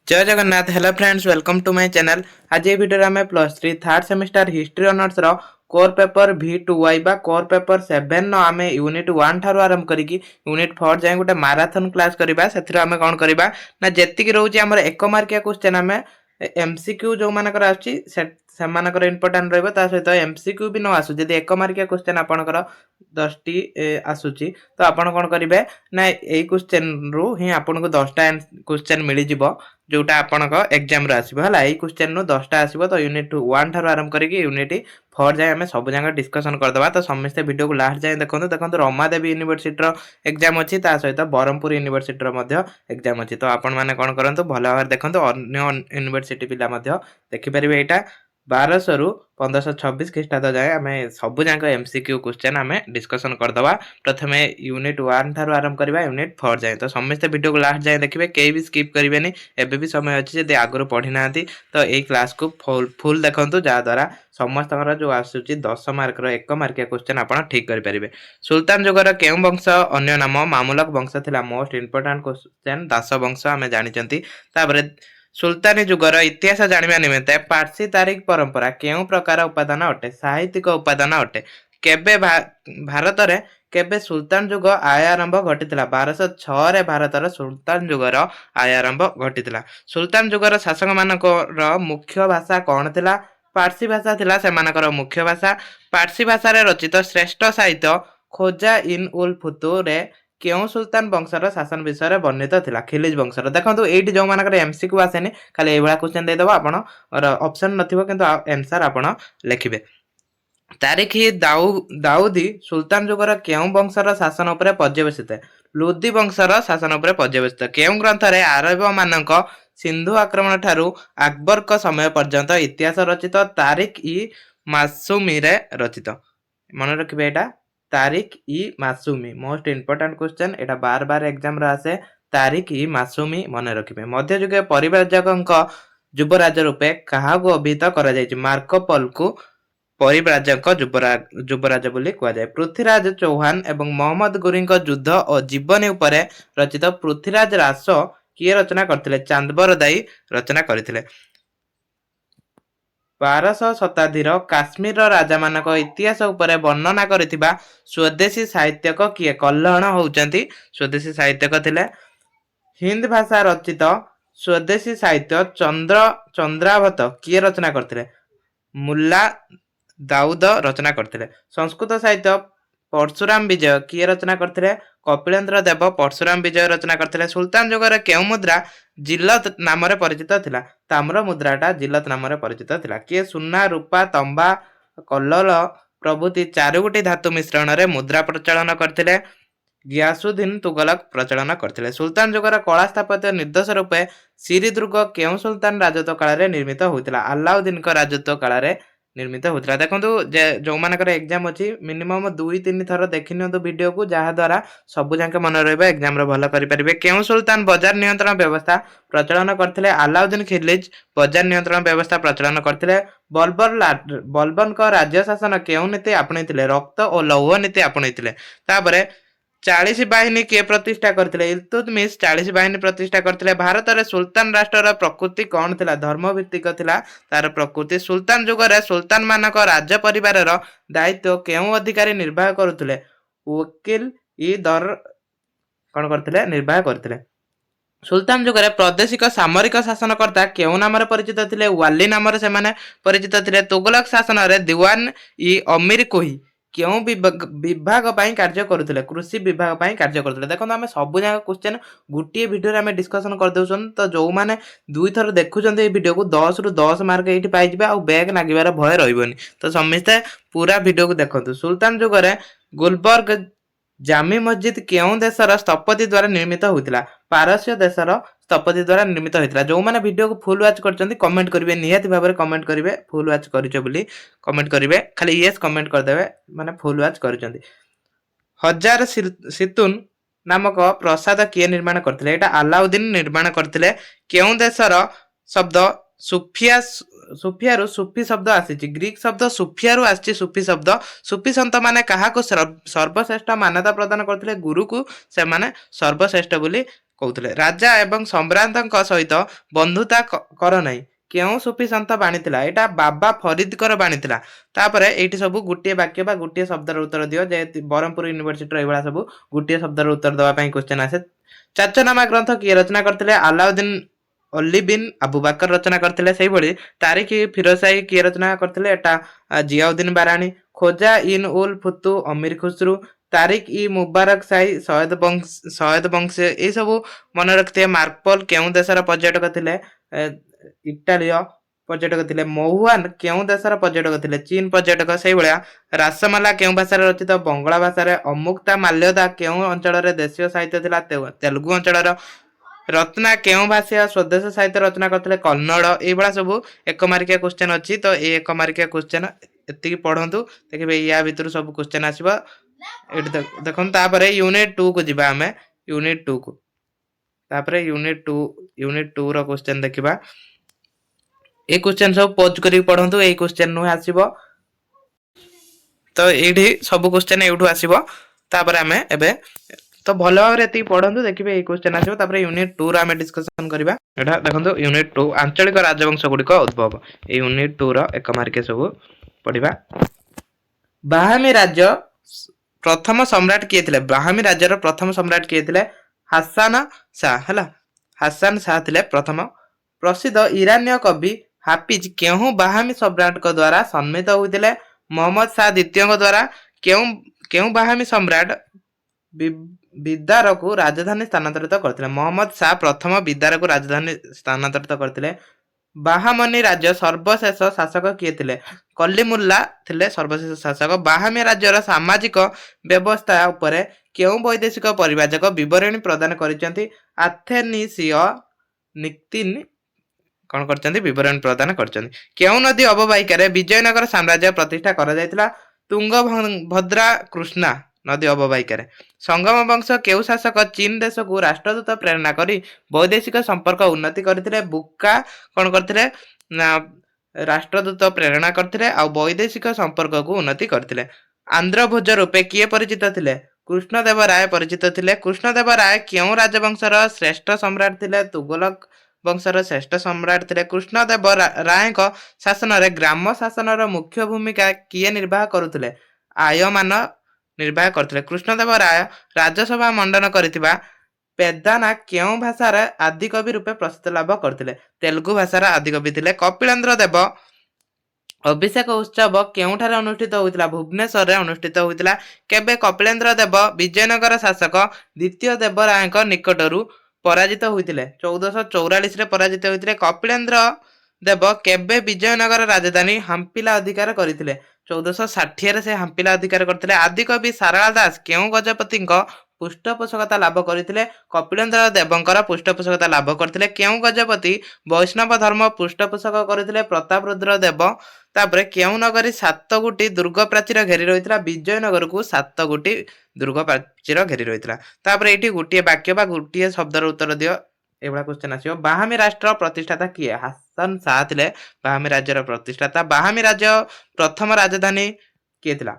जय Jagannath. Hello friends, welcome to my channel. आज ये वीडियो में plus three third semester history honours रो कोर पेपर V2Y बा कोर पेपर 7 नो आमे यूनिट 1 ठारो आरंभ करिकी यूनिट 4 जाय गोटे मैराथन क्लास करबा। सेथिरो आमे कोन करबा ना जेतिकी रहउची हमर 1 मार्किया क्वेश्चन आमे एमसीक्यू जो मानकर आछि से मानकर इंपोर्टेंट रहबो ता सहित एमसीक्यू भी न आसु। जदि 1 मार्किया क्वेश्चन आपनकर 10 टी आसुची तो आपण कोन करिवे ना एई क्वेश्चन रु ही आपनको 10 टा क्वेश्चन मिली जिवो जोटा आपनक एग्जाम रे आसीबो हला। एई क्वेश्चन नु 10 टा आसीबो तो यूनिट 1 ठारो आरंभ करिकी यूनिट 4 जाय हमें सब जगह डिस्कशन कर दबा। तो समस्त वीडियो को लास्ट जाय देखंतु रमादेवी यूनिवर्सिटी रो एग्जाम अछि ता सहित ब्रह्मपुर यूनिवर्सिटी रो मध्ये एग्जाम अछि। तो आपण माने कोन करंतु भलो भाबरे देखंतु अन्य यूनिवर्सिटी पिला मध्ये देखि परिबे। एटा 1200 रु 1526 ख्रीष्टाब्द जाए आमे सब जाक एमसीक्यू क्वेश्चन आमे डिस्कशन कर दबा। प्रथमे यूनिट 1 ठारो आरंभ करबा यूनिट 4 जाए। तो समस्त वीडियो को लास्ट जाए देखिबे, केई भी स्किप करिवेनी। एबे भी समय अछि जदि आगरो पढी नांती तो एई क्लास को फुल देखंतु, जा द्वारा समस्त जो आसुची 10 मार्क रो 1 मार्किया क्वेश्चन आपण ठीक करि परिबे। सुल्तान जुगर केउ वंश अन्य नाम मामुलक वंश थिला। मोस्ट इंपोर्टेंट क्वेश्चन दास वंश आमे जानि चंती। तापरे सुल्तानी जुगर इतिहास जानिबा निमित्ते पारसी तारीख परंपरा केउ प्रकार उपादान अटे? साहित्यिक उपादान अटे। केबे भारत रे केबे सुल्तान जुग आय आरंभ घटितला? 1206 रे भारतर सुल्तान जुगर आय आरंभ घटितला। सुल्तान जुगर शासक मानकर मुख्य भाषा कोन थिला? पारसी भाषा थिला सेमानकर मुख्य भाषा। पारसी भाषा रे रचित श्रेष्ठ साहित्य खोजा इन उल फुतुर रे केउ सुल्तान वंशर शासन विषय वर्णित थिला? खिलिज वंशर। देखंतु एठी जो मानकर एमसीक्यू आसेनी खाली एबळा क्वेश्चन दे दबा आपण और ऑप्शन नथिबो किंतु आंसर आपण लिखिबे। तारीख दाऊदी सुल्तान जुगर केउ वंशर शासन उपरे पर्यवेसित? लुदी वंशर शासन उपरे पर्यवेसित। केउ ग्रंथ रे आरब मानक सिंधु आक्रमण ठारू अकबर का समय पर्यंत इतिहास रचित? तारीख इ मासूमी रे रचित। मन रखिबे एटा तारीख इ मासूमी मोस्ट इंपोर्टेंट क्वेश्चन। एटा बार बार एग्जाम रे आसे। तारीख इ मासूमी मन रखिबे। मध्ययुगीय परिव्राजकक युवराज रूपे काहाकू अभिहित करा जायछि? मार्कोपोल को परिव्राजक युवराज बोली कुआ जाय। पृथ्वीराज चौहान एवं मोहम्मद गुरी युद्ध और जीवनी उपरे रचित पृथ्वीराज रास किए रचना करथिले? चांदबर दाई रचना करथिले। 1200 शताब्दी काश्मीर राजा मानक इतिहास उपरे वर्णना करथिबा स्वदेशी साहित्यक किए? कल्हण होउचंती स्वदेशी साहित्यक थिले। हिंद भाषा रचित स्वदेशी साहित्य चंद्रावत किए रचना करथिले? मुल्ला दाऊद रचना करथिले। संस्कृत साहित्य परशुराम विजय किए रचना करथिले? कपिलेन्द्र देव परशुराम विजय रचना करथिले। सुल्तान जुगर केउ मुद्रा जिलत नाम रे परिचित थिला? ताम्र मुद्राटा जिलत नाम रे परिचित थिला। किए सुना रूपा तंबा कल्लल प्रभृति 4 गोटी धातु मिश्रण रे मुद्रा प्रचलन करथिले? गियासुद्दीन तुगलक प्रचलन करथिले। सुल्तान जुगर कला स्थापत्य निर्देश रूपे सिरी दुर्ग केउ सुल्तान राजत्व काल रे निर्मित होइतिला? अलाउद्दीन का राजत्व काल रे निर्मित होइतिला। देखंतु जे जो मानकर एग्जाम अछि मिनिमम 2-3 थर देखिनियंतु वीडियो को, जहा द्वारा सब जाके मन रहबे एग्जाम रे भलो करि परिबे। केउ सुल्तान बाजार नियंत्रण व्यवस्था प्रचलन करथिले? अलाउद्दीन खिलजी बाजार नियंत्रण व्यवस्था प्रचलन करथिले। बलबन का राज्य शासन केउ नीति आपणैतिले? रक्त और लौह नीति आपणैतिले। तापरे 40 बाहिनी किए प्रतिष्ठा करथिले? इल्तुतमिश 40 बाहिनी प्रतिष्ठा करथिले। भारत रे सुल्तान राष्ट्र प्रकृति कोन थिला? धर्म भित्तिक थिला तार प्रकृति। सुल्तान जुगर सुल्तान मानक राज परिवार रो दायित्व केउ अधिकारी निर्वाह करुथिले? वकील इ दर कोन करथिले? निर्वाह करथिले। सुल्तान जुगर प्रादेशिक सामरिक शासनकर्ता केउ नाम रे परिचित थिले? वाली नाम रे सेमाने परिचित थिले। तुगलक शासन रे दीवान इ अमीर कोही केउ विभाग पई कार्य करुथिले? कृषि विभाग पई कार्य करुथिले। देखो हम सब जगह क्वेश्चन गुटिए वीडियो रे हम डिस्कशन कर देउछन। तो जो माने दुई थर देखुछन ए वीडियो को 10 रु 10 मार्क एठी पाई जिबे आ बैक लागिबार भय रहइबोनी। तो समस्ते पूरा वीडियो को देखंतु। सुल्तान जुगर गुलबर्ग जामी मस्जिद केउ देशर स्थपति द्वारा निर्मित होइतिला? पारस्य देशर स्थपति द्वारा निर्मित होइतिला। जो माने वीडियो को फुल वॉच करचंती कमेंट करिवे, नियत भाबरे कमेंट करिवे फुल वॉच करिचो बोली कमेंट करिवे। खाली यस कमेंट कर देबे माने फुल वॉच करिचंती। हजार सितुन नामक प्रासाद किए निर्माण करथिले? एटा अलाउद्दीन निर्माण करथिले। केउ देशर शब्द सुफियारु सुफी शब्द आसीची? ग्रीक शब्द सुफियारु आसीची सुफी शब्द। सुफी संत माने काहाको सर्वश्रेष्ठ मान्यता प्रदान करथिले? गुरु को से माने सर्वश्रेष्ठ बोली କହୁଥିଲେ। ରାଜା ଏବଂ ସମ୍ଭ୍ରାନ୍ତଙ୍କ ସହିତ ବନ୍ଧୁତା କର ନାହିଁ କେଉଁ ସୁଫି ସନ୍ଥ ବାଣୀ ଥିଲା? ଏଇଟା ବାବା ଫରିଦଙ୍କର ବାଣୀ ଥିଲା। ତାପରେ ଏଇଠି ସବୁ ଗୋଟିଏ ବାକ୍ୟ ବା ଗୋଟିଏ ଶବ୍ଦର ଉତ୍ତର ଦିଅ। ଯେହେତୁ ବ୍ରହ୍ମପୁର ୟୁନିଭର୍ସିଟିର ଏଇଭଳିଆ ସବୁ ଗୋଟିଏ ଶବ୍ଦର ଉତ୍ତର ଦେବା ପାଇଁ କ୍ୱେଶ୍ଚନ୍ ଆସେ। ଚାଚନାମା ଗ୍ରନ୍ଥ କିଏ ରଚନା କରିଥିଲେ? ଆଲାଉଦ୍ଦିନ ଅଲି ବିନ୍ ଆବୁ ବାକର ରଚନା କରିଥିଲେ। ସେଇଭଳି ତାରିଖ ଫିରୋଜ କିଏ ରଚନା କରିଥିଲେ? ଏଟା ଜିଆଉଦ୍ଦିନ ବାରାଣୀ। ଖୋଜା ଇନ୍ ଉଲ୍ ଫୁତୁ ଅମିର ଖୁସରୁ। ତାରିଖ ଇ ମୁବାରକ ସାହି ସୟଦ ବଂଶ ଏଇ ସବୁ ମନେ ରଖିଥିବେ। ମାର୍ପଲ କେଉଁ ଦେଶର ପର୍ଯ୍ୟଟକ ଥିଲେ? ଇଟାଲୀୟ ପର୍ଯ୍ୟଟକ ଥିଲେ। ମହୁଆନ କେଉଁ ଦେଶର ପର୍ଯ୍ୟଟକ ଥିଲେ? ଚୀନ ପର୍ଯ୍ୟଟକ। ସେଇଭଳିଆ ରାସମାଲା କେଉଁ ଭାଷାରେ ରଚିତ? ବଙ୍ଗଳା ଭାଷାରେ। ଅମୁକ୍ତା ମାଲ୍ୟଦା କେଉଁ ଅଞ୍ଚଳରେ ଦେଶୀୟ ସାହିତ୍ୟ ଥିଲା? ତେଲୁଗୁ ଅଞ୍ଚଳର। ରତ୍ନା କେଉଁ ଭାଷା ସ୍ୱଦେଶ ସାହିତ୍ୟ ରଚନା କରିଥିଲେ? କନ୍ନଡ଼। ଏଇଭଳିଆ ସବୁ ଏକ ମାର୍କିଆ କ୍ୱେଶ୍ଚନ୍ ଅଛି। ତ ଏଇ ଏକ ମାର୍କିଆ କ୍ୱେଶ୍ଚନ୍ ଏତିକି ପଢନ୍ତୁ, ଦେଖିବେ ୟା ଭିତରୁ ସବୁ କ୍ୱେଶ୍ଚନ୍ ଆସିବ। ଏଠି ଦେଖନ୍ତୁ। ତାପରେ ୟୁନିଟ୍ 2 କୁ ଯିବା ଆମେ। ୟୁନିଟ୍ 2 କୁ ତାପରେ ୟୁନିଟ୍ 2 ର କ୍ୱେଶ୍ଚନ୍ ଦେଖିବା। এই क्वेश्चन सब पोज करी पढନ୍ତୁ। এই क्वेश्चन नु आसीबो। तो एठी सब क्वेश्चन एठू आसीबो। तापर हमें एबे तो भलो भाबरे एति पढନ୍ତୁ, देखिबे এই क्वेश्चन आसीबो। तापर यूनिट 2 रा हमें डिस्कशन करबा। एठा देखନ୍ତୁ यूनिट 2 आंचलिक राजवंश गुडी को उद्भव। ए यूनिट 2 रा एक मार्के सब पढिबा। बाहामी राज्य प्रथम सम्राट किए थिले? बाहामी राज्य रो प्रथम सम्राट किए थिले? हासान शाह हला। हासान शाह थिले प्रथम। प्रसिद्ध ईरानीय कवि हाफिज केहू बाहामी सम्राट को द्वारा सम्मित होइतिले? मोहम्मद शाह द्वितीय को द्वारा। केहू बाहामी सम्राट बिदार को राजधानी स्थानांतरित करथिले? मोहम्मद शाह प्रथम बिदार को राजधानी स्थानांतरित करथिले। बाहामनी राज्य सर्वशेष शासक किए थिले? कलिमुल्ला थिले सर्वशेष शासक। बाहामी राज्यर सामाजिक व्यवस्था उपरे केहू वैदेशिक परिव्राजक विवरणी प्रदान करिसेंती? आथेनिसिय निक्तिन कौन करचंती? विवरण प्रदान करचंती। केउ नदी अववाहिका विजयनगर साम्राज्य प्रतिष्ठा करा जायतिला? तुंगभद्रा कृष्णा नदी अववाहिका। संगम वंश केउ शासक चीन देश को राष्ट्रदूत प्रेरणा करी वैदेशिक संपर्क उन्नति करथिले? बुक्का कौन करथिले ना राष्ट्रदूत प्रेरणा करथिले आ वैदेशिक संपर्क को उन्नति करथिले। आंध्र भोज रूपे किए परिचित थिले? कृष्णदेव राय परिचित थिले। कृष्णदेव राय केउ राजवंशर श्रेष्ठ सम्राट थिले? तुगलक वंशर श्रेष्ठ सम्राट थिले। कृष्णदेव राय शासन रे ग्राम शासन मुख्य भूमिका किए निर्वाह करुथिले? आयमान निर्वाह करथिले। कृष्णदेव राय राज्यसभा मंडन करिथिबा पेदाना केउ भाषार आदिकवि रूपे प्रसिद्ध लाभ करथिले? तेलुगु भाषार आदिकवि थिले। कपिलेन्द्र देव अभिषेक उत्सव केउठारे अनुष्ठित होइतिला? भुवनेश्वर रे अनुष्ठित होइतिला। केबे कपिलेन्द्र देव विजयनगर शासक द्वितीय देवरायक निकटरू पराजित होइतिले? 1444 रे पराजित होइतिले। कपिलेन्द्र देव केबे विजयनगर राजधानी हम्पिला अधिकार करितिले? 1460 रे से हम्पिला अधिकार करथिले। आदिकवि सारला दास केउ गजपतिଙ୍କ पृष्ठपोषकता लाभ करथिले? कपिलेन्द्र देवଙ୍କର पृष्ठपोषकता लाभ करथिले। केउ गजपति वैष्णव धर्म पृष्ठपोषक करथिले? प्रतापरुद्र देव। तापरे केउ नगरी 7 गोटी दुर्ग प्राचीर घेरी रहितला? विजयनगर को 7 गोटी दुर्ग प्राचीर घेरी रहितला। तापरे एठी गोटिए वाक्य बा गोटिए शब्दर उत्तर दियो। एवढा क्वेश्चन आसियो। बाहामी राष्ट्र प्रतिष्ठाता किए? हासन शाह थिले बाहामी राज्यर प्रतिष्ठाता। बाहामी राज्य प्रथम राजधानी किए थिला?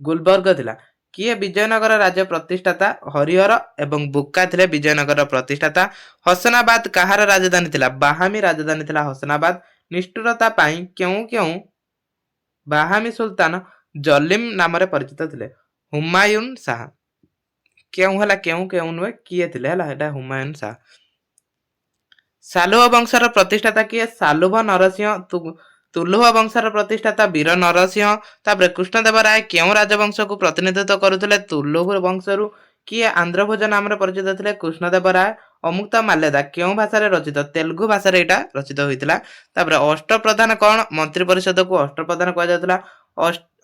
गुलबर्ग थिला। किए विजयनगर राज्य प्रतिष्ठाता? हरिहर एवं बुक्का थिले विजयनगर प्रतिष्ठाता। हसनाबाद कहार राजधानी थिला? बाहामी राजधानी थिला हसनाबाद। निष्ठुरता पाई केउ बाहामी सुल्तान जलिम नाम रे परिचित थिले? हुमायून शाह। केउ हला केउ नुए किए थिले हला एटा हुमायून शाह। सालुव वंशर प्रतिष्ठाता किए? सालुव नरसिंह। तुलुव वंशर प्रतिष्ठाता वीर नरसिंह। तापर कृष्णदेव राय केउ राजवंश को प्रतिनिधित्व करुथिले? तुलुव वंशरू। किए आंध्रभोज नाम रे परिचित थिले? कृष्णदेव राय। अमुक्त माल्यदा केउ भाषा रे रचित? तेलुगु भाषा रे एटा रचित होइतिला। तापर अष्टप्रधान कोन? मंत्री परिषद को अष्टप्रधान कहा जायतिला।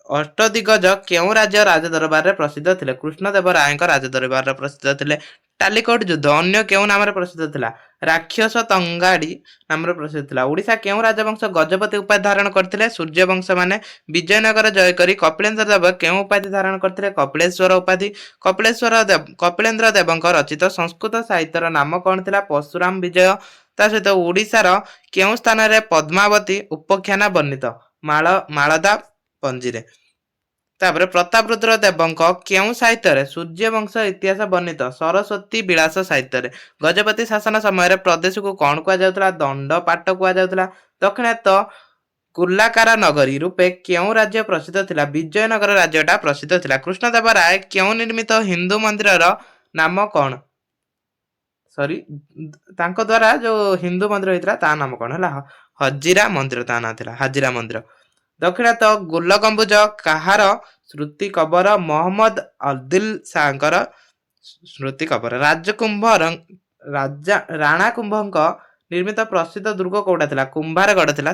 अष्टदिग्गज केउ राज्य राजदरबार रे प्रसिद्ध थिले? कृष्णदेव रायଙ୍କ राजदरबार रे प्रसिद्ध थिले। टालीकोट युद्ध अन्य केउ नाम रे प्रसिद्ध थिला? राक्षस तंगाड़ी नाम रे प्रसिद्ध थिला। ओडिशा केउ राजवंश गजपति उपाधि धारण करथिले? सूर्यवंश माने। विजयनगर जय करी कपिलेन्द्र देव केउ उपाधि धारण करथिले? कपिलेश्वर उपाधि। कपिलेन्द्र देवଙ୍କ रचित संस्कृत साहित्यर नाम कोन थिला? परशुराम विजय। ता सहित ओडिशार केउ स्थान रे पद्मावती उपाख्यान वर्णित? मालदा पंजीरे। ତାପରେ ପ୍ରତାପରୁଦ୍ର ଦେବଙ୍କ କେଉଁ ସାହିତ୍ୟରେ ସୂର୍ଯ୍ୟବଂଶ ଇତିହାସ ବର୍ଣ୍ଣିତ? ସରସ୍ୱତୀ ବିଳାସ ସାହିତ୍ୟରେ। ଗଜପତି ଶାସନ ସମୟରେ ପ୍ରଦେଶକୁ କଣ କୁହାଯାଉଥିଲା? ଦଣ୍ଡପାଟ କୁହାଯାଉଥିଲା। ଦକ୍ଷିଣାତ କୁଲାକାର ନଗରୀ ରୂପେ କେଉଁ ରାଜ୍ୟ ପ୍ରସିଦ୍ଧ ଥିଲା? ବିଜୟନଗର ରାଜ୍ୟଟା ପ୍ରସିଦ୍ଧ ଥିଲା। କୃଷ୍ଣଦେବ ରାୟ କେଉଁ ନିର୍ମିତ ହିନ୍ଦୁ ମନ୍ଦିରର ନାମ କଣ? ତାଙ୍କ ଦ୍ୱାରା ଯୋଉ ହିନ୍ଦୁ ମନ୍ଦିର ହେଇଥିଲା ତା ନାମ କଣ ହେଲା? ହଜିରା ମନ୍ଦିର ତା ନାଁ ଥିଲା, ହାଜିରା ମନ୍ଦିର। ଦକ୍ଷିଣାତ ଗୋଲ ଗମ୍ବୁଜ କାହାର ସ୍ମୃତି କବର? ମହମ୍ମଦ ଆଦିଲ ଶାହଙ୍କର ସ୍ମୃତି କବର। ରାଣା କୁମ୍ଭଙ୍କ ନିର୍ମିତ ପ୍ରସିଦ୍ଧ ଦୁର୍ଗ କୋଉଟା ଥିଲା? କୁମ୍ଭାରଗଡ଼ ଥିଲା।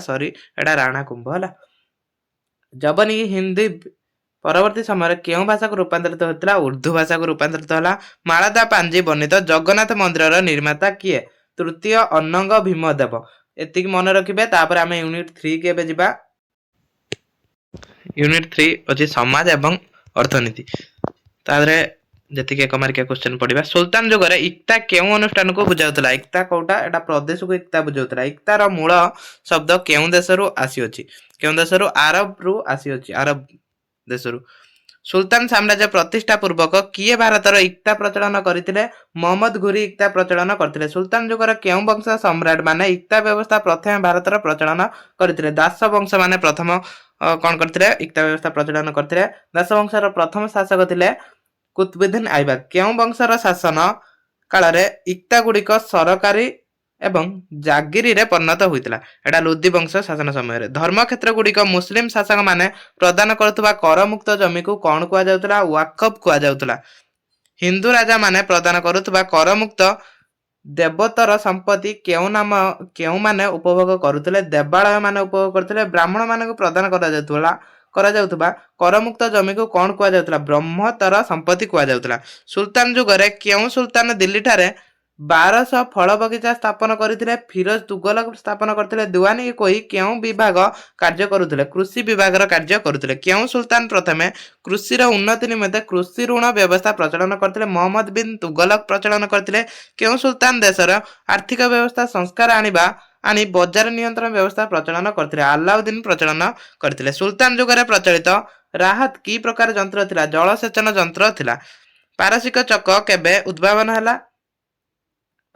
ଏଟା ରାଣା କୁମ୍ଭ ହେଲା। ଜବନି ହିନ୍ଦୀ ପରବର୍ତ୍ତୀ ସମୟରେ କେଉଁ ଭାଷାକୁ ରୂପାନ୍ତରିତ ହୋଇଥିଲା? ଉର୍ଦ୍ଦୁ ଭାଷାକୁ ରୂପାନ୍ତରିତ ହେଲା। ମାଳଦା ପାଞ୍ଜି ବର୍ଣ୍ଣିତ ଜଗନ୍ନାଥ ମନ୍ଦିରର ନିର୍ମାତା କିଏ? ତୃତୀୟ ଅନଙ୍ଗ ଭୀମଦେବ। ଏତିକି ମନେ ରଖିବେ। ତାପରେ ଆମେ ୟୁନିଟ୍ 3 କେ ଏବେ ଯିବା। ୟୁନିଟ୍ 3 ଅଛି ସମାଜ ଏବଂ ଅର୍ଥନୀତି। ତାପରେ ଯେତିକି ଏକ ମାର୍କିଆ କ୍ୱେଶ୍ଚନ ପଡିବା। ସୁଲତାନ ଯୁଗରେ ଇକ୍ତା କେଉଁ ଅନୁଷ୍ଠାନକୁ ବୁଝାଉଥିଲା? ଇକ୍ତା କୋଉଟା? ଏଟା ପ୍ରଦେଶକୁ ଇକ୍ତା ବୁଝାଉଥିଲା। ଇକ୍ତାର ମୂଳ ଶବ୍ଦ କେଉଁ ଦେଶରୁ ଆସିଅଛି? କେଉଁ ଦେଶରୁ? ଆରବରୁ ଆସିଅଛି, ଆରବ ଦେଶରୁ। ସୁଲତାନ ସାମ୍ରାଜ୍ୟ ପ୍ରତିଷ୍ଠା ପୂର୍ବକ କିଏ ଭାରତର ଇକ୍ତା ପ୍ରଚଳନ କରିଥିଲେ? ମହମ୍ମଦ ଘୁରି ଇକ୍ତା ପ୍ରଚଳନ କରିଥିଲେ। ସୁଲତାନ ଯୁଗର କେଉଁ ବଂଶ ସମ୍ରାଟ ମାନେ ଇକ୍ତା ବ୍ୟବସ୍ଥା ପ୍ରଥମେ ଭାରତର ପ୍ରଚଳନ କରିଥିଲେ? ଦାସ ବଂଶ ମାନେ ପ୍ରଥମ କଣ କରିଥିଲେ? ଇକ୍ତା ବ୍ୟବସ୍ଥା ପ୍ରଚଳନ କରିଥିଲେ। ଦାସ ବଂଶର ପ୍ରଥମ ଶାସକ ଥିଲେ କୁତବୁଦ୍ଦିନ ଆଇବକ। କେଉଁ ବଂଶର ଶାସନ କାଳରେ ଇକ୍ତା ଗୁଡିକ ସରକାରୀ ଏବଂ ଜାଗିରିରେ ପରିଣତ ହୋଇଥିଲା? ଏଟା ଲୋଦୀ ବଂଶ ଶାସନ ସମୟରେ। ଧର୍ମକ୍ଷେତ୍ର ଗୁଡିକ ମୁସଲିମ ଶାସକ ମାନେ ପ୍ରଦାନ କରୁଥିବା କରମୁକ୍ତ ଜମିକୁ କଣ କୁହାଯାଉଥିଲା? ୱାକଫ କୁହାଯାଉଥିଲା। ହିନ୍ଦୁ ରାଜା ମାନେ ପ୍ରଦାନ କରୁଥିବା କରମୁକ୍ତ ଦେବୋତ୍ତର ସମ୍ପତ୍ତି କେଉଁମାନେ ଉପଭୋଗ କରୁଥିଲେ? ଦେବାଳୟ ମାନେ ଉପଭୋଗ କରୁଥିଲେ। ବ୍ରାହ୍ମଣ ମାନଙ୍କୁ ପ୍ରଦାନ କରାଯାଉଥିବା କରମୁକ୍ତ ଜମିକୁ କଣ କୁହାଯାଉଥିଲା? ବ୍ରହ୍ମୋତ୍ତର ସମ୍ପତ୍ତି କୁହାଯାଉଥିଲା। ସୁଲତାନ ଯୁଗରେ କେଉଁ ସୁଲତାନ ଦିଲ୍ଲୀଠାରେ 1200 ଫଳ ବଗିଚା ସ୍ଥାପନ କରିଥିଲେ? ଫିରୋଜ ତୁଗଲକ ସ୍ଥାପନ କରିଥିଲେ। ଦିୱାନି କୋଇ କେଉଁ ବିଭାଗ କାର୍ଯ୍ୟ କରୁଥିଲେ? କୃଷି ବିଭାଗର କାର୍ଯ୍ୟ କରୁଥିଲେ। କେଉଁ ସୁଲତାନ ପ୍ରଥମେ କୃଷିର ଉନ୍ନତି ନିମନ୍ତେ କୃଷି ଋଣ ବ୍ୟବସ୍ଥା ପ୍ରଚଳନ କରିଥିଲେ? ମହମ୍ମଦ ବିନ୍ ତୁଗଲକ ପ୍ରଚଳନ କରିଥିଲେ। କେଉଁ ସୁଲତାନ ଦେଶର ଆର୍ଥିକ ବ୍ୟବସ୍ଥା ସଂସ୍କାର ଆଣି ବଜାର ନିୟନ୍ତ୍ରଣ ବ୍ୟବସ୍ଥା ପ୍ରଚଳନ କରିଥିଲେ? ଆଲାଉଦ୍ଦିନ ପ୍ରଚଳନ କରିଥିଲେ। ସୁଲତାନ ଯୁଗରେ ପ୍ରଚଳିତ ରାହତ କି ପ୍ରକାର ଯନ୍ତ୍ର ଥିଲା? ଜଳସେଚନ ଯନ୍ତ୍ର ଥିଲା। ପାରସିକ ଚକ କେବେ ଉଦ୍ଭାବନ ହେଲା?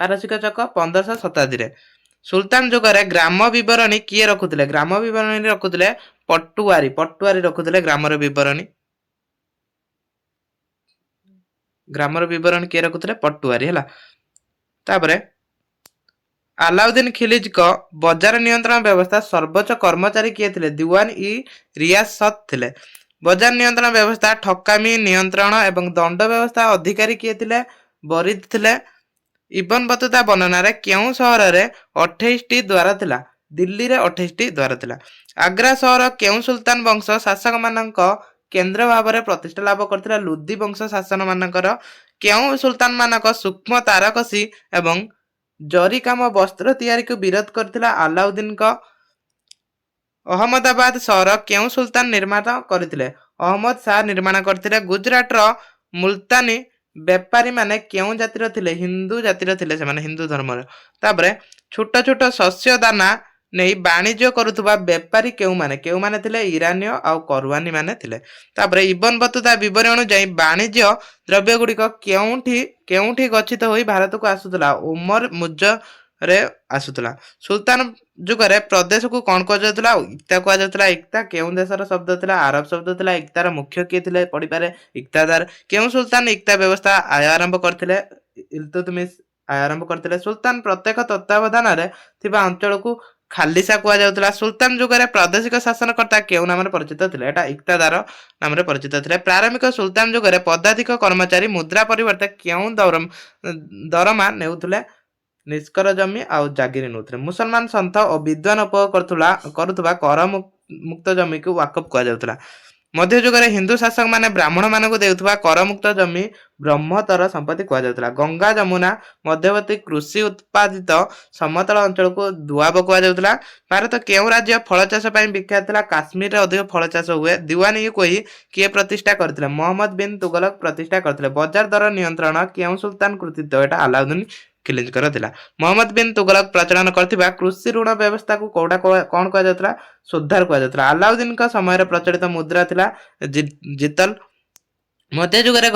ପାରସିକ ଚକ 1500 ଶତାବ୍ଦୀରେ। ସୁଲତାନ ଯୁଗରେ ଗ୍ରାମ ବିବରଣୀ କିଏ ରଖୁଥିଲେ? ଗ୍ରାମ ବିବରଣୀ ରଖୁଥିଲେ ପଟୁଆରୀ ରଖୁଥିଲେ ଗ୍ରାମର ବିବରଣୀ। କିଏ ରଖୁଥିଲେ? ପଟୁଆରୀ ହେଲା। ତାପରେ ଆଲାଉଦ୍ଦିନ ଖିଲିଜଙ୍କ ବଜାର ନିୟନ୍ତ୍ରଣ ବ୍ୟବସ୍ଥା ସର୍ବୋଚ୍ଚ କର୍ମଚାରୀ କିଏ ଥିଲେ? ଦିୱାନ ଇ ରିୟାସତ ଥିଲେ। ବଜାର ନିୟନ୍ତ୍ରଣ ବ୍ୟବସ୍ଥା ଠକାମି ନିୟନ୍ତ୍ରଣ ଏବଂ ଦଣ୍ଡ ବ୍ୟବସ୍ଥା ଅଧିକାରୀ କିଏ ଥିଲେ? ବରିଦ ଥିଲେ। ଇବନ ବତୁତା ବର୍ଣ୍ଣନାରେ କେଉଁ ସହରରେ 28ଟି ଦ୍ୱାର ଥିଲା? ଦିଲ୍ଲୀରେ 28ଟି ଦ୍ୱାର ଥିଲା। ଆଗ୍ରା ସହର କେଉଁ ସୁଲତାନ ବଂଶ ଶାସକ ମାନଙ୍କ କେନ୍ଦ୍ର ଭାବରେ ପ୍ରତିଷ୍ଠା ଲାଭ କରିଥିଲା? ଲୋଦୀ ବଂଶ ଶାସନ ମାନଙ୍କର। କେଉଁ ସୁଲତାନ ମାନଙ୍କ ସୂକ୍ଷ୍ମ ତାରକସି ଏବଂ ଜରି କାମ ବସ୍ତ୍ର ତିଆରିକୁ ବିରୋଧ କରିଥିଲା? ଆଲାଉଦ୍ଦିନଙ୍କ। ଅହମ୍ମଦାବାଦ ସହର କେଉଁ ସୁଲତାନ ନିର୍ମାଣ କରିଥିଲେ? ଅହମ୍ମଦ ଶାହ ନିର୍ମାଣ କରିଥିଲେ। ଗୁଜରାଟର ମୁଲତାନୀ ବେପାରୀ ମାନେ କେଉଁ ଜାତିର ଥିଲେ? ହିନ୍ଦୁ ଜାତିର ଥିଲେ ସେମାନେ, ହିନ୍ଦୁ ଧର୍ମର। ତାପରେ ଛୋଟ ଛୋଟ ଶସ୍ୟ ଦାନା ନେଇ ବାଣିଜ୍ୟ କରୁଥିବା ବେପାରୀ କେଉଁମାନେ ଥିଲେ? ଇରାନୀୟ ଆଉ କରୱାନୀ ମାନେ ଥିଲେ। ତାପରେ ଇବନ ବତୁତା ବିବରଣୀ ଅନୁଯାୟୀ ବାଣିଜ୍ୟ ଦ୍ରବ୍ୟ ଗୁଡିକ କେଉଁଠି ଗଚ୍ଛିତ ହୋଇ ଭାରତକୁ ଆସୁଥିଲା? ଉମର ମୁଜ୍ଜରେ ଆସୁଥିଲା। ସୁଲତାନ ଯୁଗରେ ପ୍ରଦେଶକୁ କଣ କୁହାଯାଉଥିଲା? ଇକ୍ତା କୁହାଯାଉଥିଲା। ଇକ୍ତା କେଉଁ ଦେଶର ଶବ୍ଦ ଥିଲା? ଆରବ ଶବ୍ଦ ଥିଲା। ଇକ୍ତାର ମୁଖ୍ୟ କିଏ ଥିଲେ? ପଢିପାରେ ଇକ୍ତାଦାର। କେଉଁ ସୁଲତାନ ଇକ୍ତା ବ୍ୟବସ୍ଥା ଆରମ୍ଭ କରିଥିଲେ? ଇଲତୁତମିଶ ଆରମ୍ଭ କରିଥିଲେ। ସୁଲତାନ ପ୍ରତ୍ୟେକ ତତ୍ତ୍ୱାବଧାନରେ ଥିବା ଅଞ୍ଚଳକୁ ଖାଲିସା କୁହାଯାଉଥିଲା। ସୁଲତାନ ଯୁଗରେ ପ୍ରାଦେଶିକ ଶାସନକର୍ତ୍ତା କେଉଁ ନାମରେ ପରିଚିତ ଥିଲେ? ଏଟା ଇକ୍ତାଦାର ନାମରେ ପରିଚିତ ଥିଲେ। ପ୍ରାରମ୍ଭିକ ସୁଲତାନ ଯୁଗରେ ପଦାଧିକ କର୍ମଚାରୀ ମୁଦ୍ରା ପରିବର୍ତ୍ତେ କେଉଁ ଦରମା ନେଉଥିଲେ? ନିଷ୍କର ଜମି ଆଉ ଜାଗିରି ନେଉଥିଲେ। ମୁସଲମାନ ସନ୍ଥ ଓ ବିଦ୍ୱାନ ଉପଭୋଗ କରୁଥିବା କର ମୁକ୍ତ ଜମିକୁ ୱାକଫ କୁହାଯାଉଥିଲା। ମଧ୍ୟଯୁଗରେ ହିନ୍ଦୁ ଶାସକ ମାନେ ବ୍ରାହ୍ମଣ ମାନଙ୍କୁ ଦେଉଥିବା କରମୁକ୍ତ ଜମି ବ୍ରହ୍ମୋତ୍ତର ସମ୍ପତ୍ତି କୁହାଯାଉଥିଲା। ଗଙ୍ଗା ଯମୁନା ମଧ୍ୟବର୍ତ୍ତୀ କୃଷି ଉତ୍ପାଦିତ ସମତଳ ଅଞ୍ଚଳକୁ ଦୁଆବ କୁହାଯାଉଥିଲା। ଭାରତ କେଉଁ ରାଜ୍ୟ ଫଳ ଚାଷ ପାଇଁ ବିଖ୍ୟାତ ଥିଲା? କାଶ୍ମୀରରେ ଅଧିକ ଫଳ ଚାଷ ହୁଏ। ଦିୱାନି କୋଇ କିଏ ପ୍ରତିଷ୍ଠା କରିଥିଲେ? ମହମ୍ମଦ ବିନ୍ ତୁଗଲକ ପ୍ରତିଷ୍ଠା କରିଥିଲେ। ବଜାର ଦର ନିୟନ୍ତ୍ରଣ କେଉଁ ସୁଲତାନ କୃତିତ୍ୱ? ଏଟା ଆଲାଉଦ୍ଦିନ खिलजीकर थिला। मोहम्मद बिन तुगलक प्रचलन करथिबा कृषि ऋण व्यवस्था को कोडा कोन कहा जातला सुधार कहा जातला। अलाउद्दीन का समय प्रचलित मुद्रा थिला जितल। मध्ययुगरे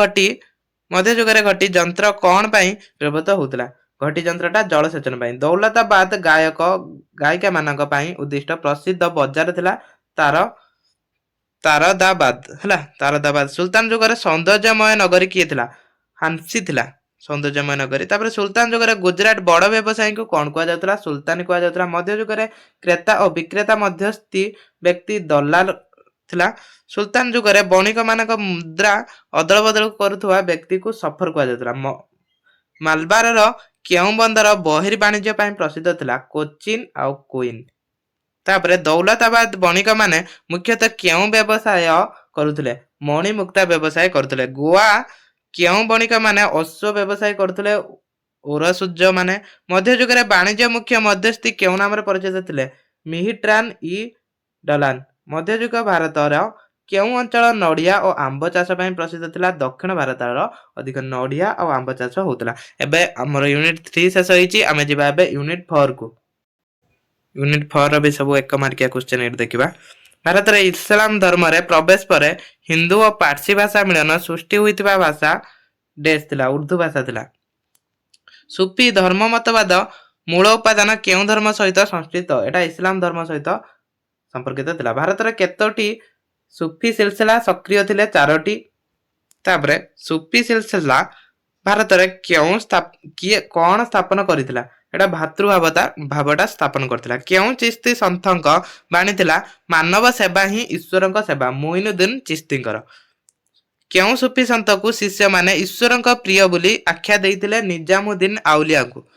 घटी जंत्र कौन पाई व्यवहृत होउतला घटी जंत्रटा जलसेचन पाई। दौलताबाद गायिका मानक पाई उद्दिष्ट प्रसिद्ध बजार थिला तारदाबाद हला तारदाबाद। सुल्तान जुगरे सौंदर्यमय नगरी किए थिला हांसी थिला सौंदर्यमय नगरी। तापर सुल्तान जुगरे गुजरात बड़ व्यवसायी को कौन कहा जातला सुल्तानी कहा जातला। मध्य जुगरे क्रेता और विक्रेता मध्यस्थी व्यक्ति दलाल थिला। सुल्तान जुगरे बणिक मानक मुद्रा अदल बदल करुवा व्यक्ति को सफर कहा जातला। मालबार केउं बंदर बहिर्वाणिज्य प्रसिद्ध थिला कोचिन आउ कोइन। तापरे दौलताबाद बणिक माने मुख्यतः केउं व्यवसाय करुथिले मणि मुक्ता व्यवसाय करुथिले। गोवा केउं बणिक माने अश्व व्यवसाय करुथिले ओरसुज्ज माने। मध्य जुगरे वाणिज्य मुख्य मध्यस्थी केउं नाम रे परिचित थिले मिहिट्रान ई डलान। मध्य जुग भारतर केउं अंचल नड़िया और आंब चाष प्रसिद्ध थिला दक्षिण भारतर अधिक नड़िया और आंब चाष होउतला। एबे हमर यूनिट 3 शेष होईची आमे जिबा एबे यूनिट 4 को। यूनिट 4 भी सब एक मार्किया क्वेश्चन एट देखिबा। भारत रे इस्लाम धर्म रे प्रवेश पर हिंदू और पारसी भाषा मिलन सृष्टि होइतिबा भाषा देश थिला उर्दू भाषा थिला। सूफी धर्म मतवाद मूल उपादान केउं धर्म सहित संस्कृत एटा इस्लाम धर्म सहित संपर्कित थिला। भारत रे केतोटी सूफी सिलसिला सक्रिय थिले 4टी। तापरे सूफी सिलसिला भारत रे केउं कोन स्थापन करिथिला एटा भावटा स्थापन करथिला। केउं चिश्ती संतक बाणी थिला मानव सेवा ही ईश्वरक सेवा मोइनुद्दीन चिश्तीकर। केउं सूफी संत को शिष्य माने ईश्वरक प्रिय बोली आख्या देइथिले निजामुद्दीन आउलिया को।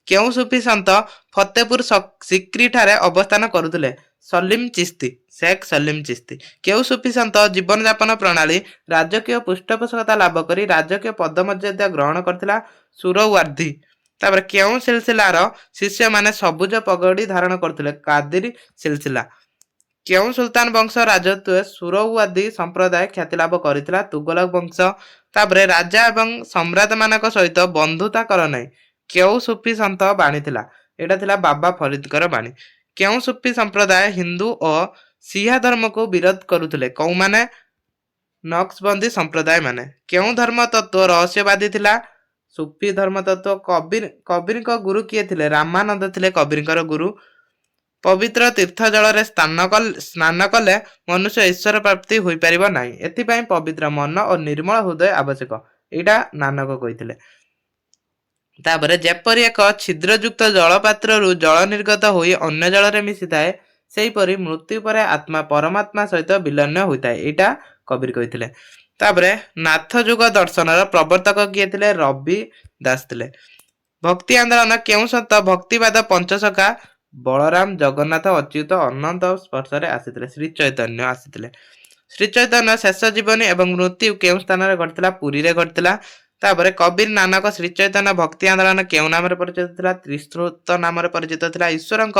केउं सूफी संत फतेपुर सिक्री ठारे अवस्थान करुथिले सलीम चिश्ती शेख सलीम चिश्ती। केउं सूफी संत जीवन यापन प्रणाली राजकीय पृष्ठपोषकता लाभ करी राजकीय पदमर्यादा ग्रहण करथिला सुरवार्दी। तापर केउं सिलसिलार शिष्य माने सबुज पगड़ी धारण करथिले कादिर सिलसिला। केउं सुल्तान वंश राजत्व सुरवादी संप्रदाय ख्याति लाभ करिथिला तुगलक वंश। तापर राजा एवं सम्राट मानक सहित बंधुता कर नै केउं सूफी संत बाणी थिला एटा थिला बाबा फरीदकर बाणी। केउं सूफी संप्रदाय हिंदू और सिया धर्म को विरोध करुथिले कौ माने नक्शबंदी संप्रदाय माने। केउं धर्म तत्व रहस्यवादी थिला सूफी धर्म तत्व। कबीर को गुरु किए थिले रामानंद थिले कबीर गुरु। पवित्र तीर्थ जल रे स्नान कले मनुष्य ईश्वर प्राप्ति होई परिबो नाही एथिपई पवित्र मन और निर्मल हृदय आवश्यक एटा नानक कहिथिले। तापरे जेपरि एक छिद्रयुक्त जलपात्र रु जल निर्गत होई अन्य जल रे मिसी थाए सेहीपरि मृत्यु पर आत्मा परमात्मा सहित विलीन होइताए एटा कबीर कहिथिले। तापरे नाथ जुग दर्शन प्रवर्तक किए थिले रवि दास थिले। भक्ति आंदोलन केउं संत भक्तिवाद पंचसखा बलराम जगन्नाथ अच्युत अनंत स्पर्श रे आसीथिले श्री चैतन्य आसीथिले। श्री चैतन्य शेष जीवनी एवं मृत्यु केउं स्थान रे घटितला पुरी रे घटितला। तापरे कबीर नानक श्री चैतन्य भक्ति आंदोलन केउं नाम रे परिचित थिला त्रिश्रुत नाम रे परिचित थिला। ईश्वरक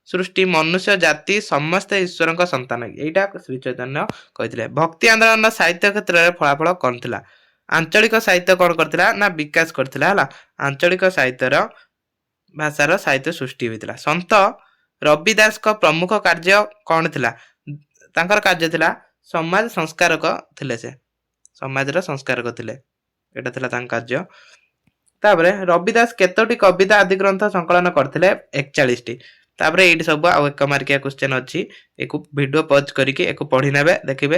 सृष्टि मनुष्य जाति समस्त ईश्वरक संतान एटा श्री चैतन्य कहिथिले। भक्ति आंदोलन साहित्य क्षेत्र रे फलाफल कोन थिला आंचलिक साहित्य कोन करथिला ना विकास करथिला हला। आंचलिक साहित्यर भाषार साहित्य सृष्टि होइतिला। संत रविदास का प्रमुख कार्य कोन थिला तांकर कार्य थिला समाज संस्कारक थिले से समाजर संस्कारक थिले एटा थिला तांकर कार्य। तापरे रविदास केतोटी कविता आदि ग्रंथ संकलन करथिले 41 टी। तापरे एठी सब आ एक मार्किया क्वेश्चन अछि एको वीडियो पॉज करिके एको पढि नेबे देखिबे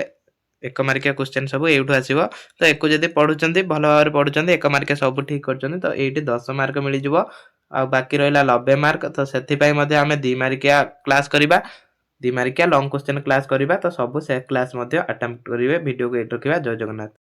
एक मार्किया क्वेश्चन सब एठु आसीबो। तो एको जदी पढुचंती भलो भाबरे पढुचंती एक मार्किया सब ठीक करचंती तो एठी 10 मार्क मिलि जिवो आ बाकी रहला 90 मार्क। तो सेथि पई मध्ये हमें 2 मार्किया क्लास करिबा 2 मार्किया लॉन्ग क्वेश्चन क्लास करिबा तो सब से क्लास मध्ये अटेम्प्ट करिवे। वीडियो को एट रखिबा। जय जगन्नाथ।